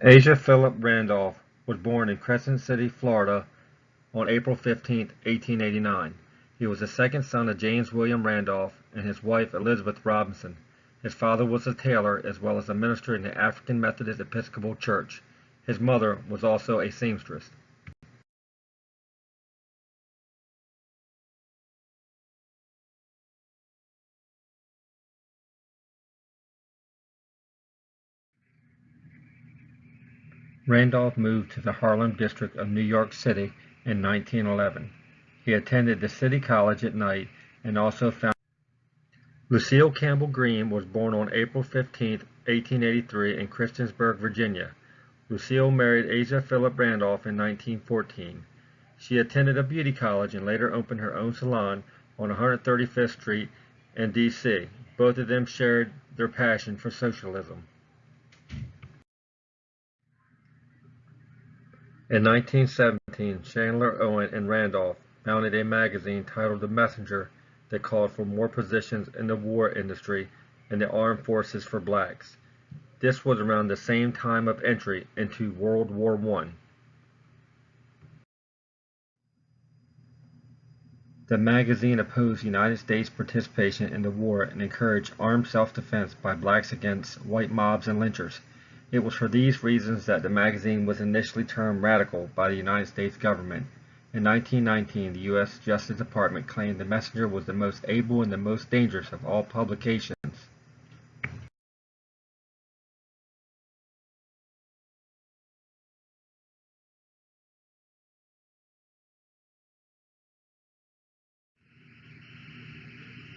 Asa Philip Randolph was born in Crescent City, Florida on April 15, 1889. He was the second son of James William Randolph and his wife Elizabeth Robinson. His father was a tailor as well as a minister in the African Methodist Episcopal Church. His mother was also a seamstress. Randolph moved to the Harlem district of New York City in 1911. He attended the City College at night and also found Lucille Campbell Green was born on April 15, 1883 in Christiansburg, Virginia. Lucille married Asa Philip Randolph in 1914. She attended a beauty college and later opened her own salon on 135th Street in D.C. Both of them shared their passion for socialism. In 1917, Chandler, Owen, and Randolph founded a magazine titled The Messenger that called for more positions in the war industry and the armed forces for blacks. This was around the same time of entry into World War I. The magazine opposed United States participation in the war and encouraged armed self-defense by blacks against white mobs and lynchers. It was for these reasons that the magazine was initially termed radical by the United States government. In 1919, the U.S. Justice Department claimed the Messenger was the most able and the most dangerous of all publications.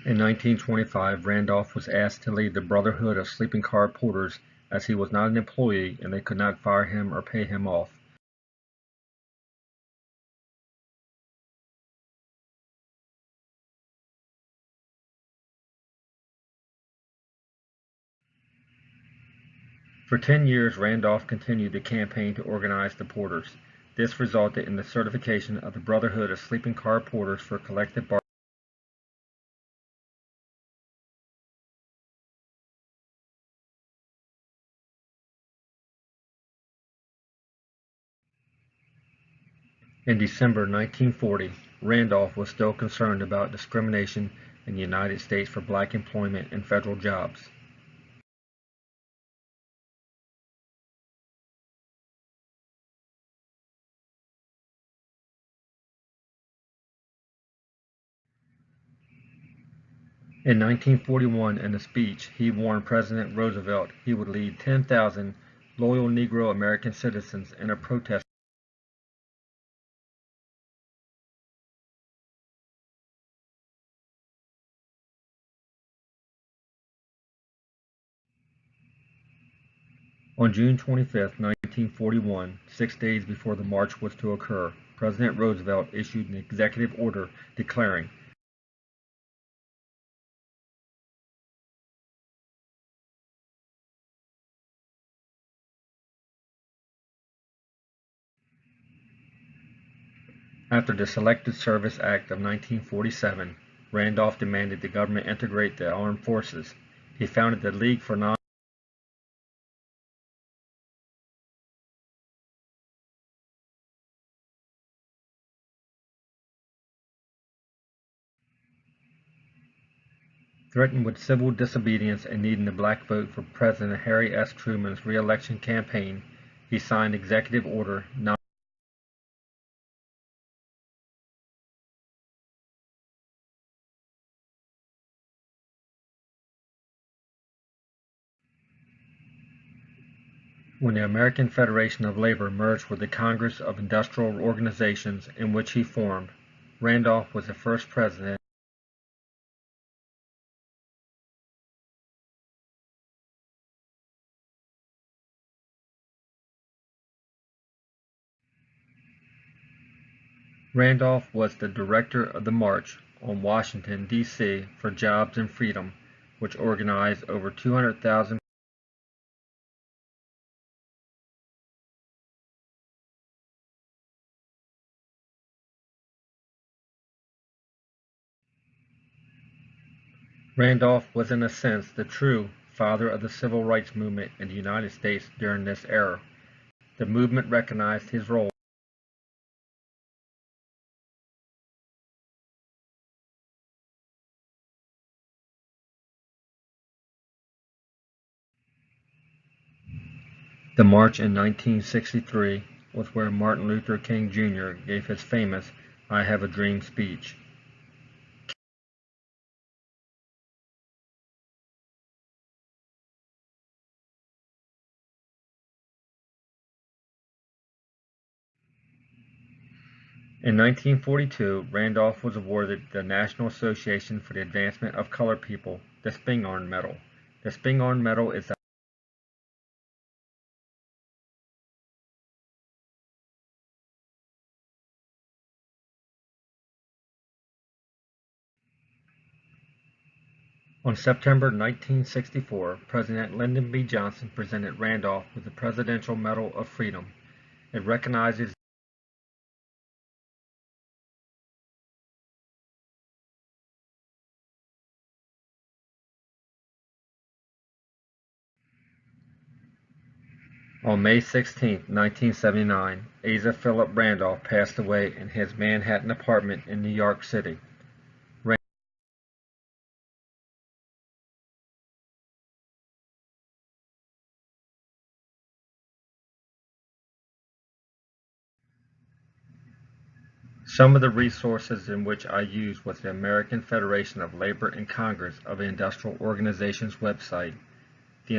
In 1925, Randolph was asked to lead the Brotherhood of Sleeping Car Porters as he was not an employee and they could not fire him or pay him off. For 10 years, Randolph continued the campaign to organize the porters. This resulted in the certification of the Brotherhood of Sleeping Car Porters for collective bargaining. In December 1940, Randolph was still concerned about discrimination in the United States for black employment and federal jobs. In 1941, in a speech, he warned President Roosevelt he would lead 10,000 loyal Negro American citizens in a protest. On June 25, 1941, 6 days before the march was to occur, President Roosevelt issued an executive order declaring after the Selective Service Act of 1947, Randolph demanded the government integrate the armed forces. He founded the League for Non- Threatened with civil disobedience and needing the black vote for President Harry S. Truman's re-election campaign, he signed Executive Order No. When the American Federation of Labor merged with the Congress of Industrial Organizations in which he formed, Randolph was the first president. Randolph was the director of the March on Washington, D.C. for Jobs and Freedom, which organized over 200,000. Randolph was in a sense the true father of the civil rights movement in the United States during this era. The movement recognized his role. The march in 1963 was where Martin Luther King Jr. gave his famous "I Have a Dream" speech. In 1942, Randolph was awarded the National Association for the Advancement of Colored People, the Spingarn Medal. The Spingarn Medal is On September 1964, President Lyndon B. Johnson presented Randolph with the Presidential Medal of Freedom. It recognizes On May 16, 1979, Asa Philip Randolph passed away in his Manhattan apartment in New York City. Some of the resources in which I used was the American Federation of Labor and Congress of Industrial Organizations website. The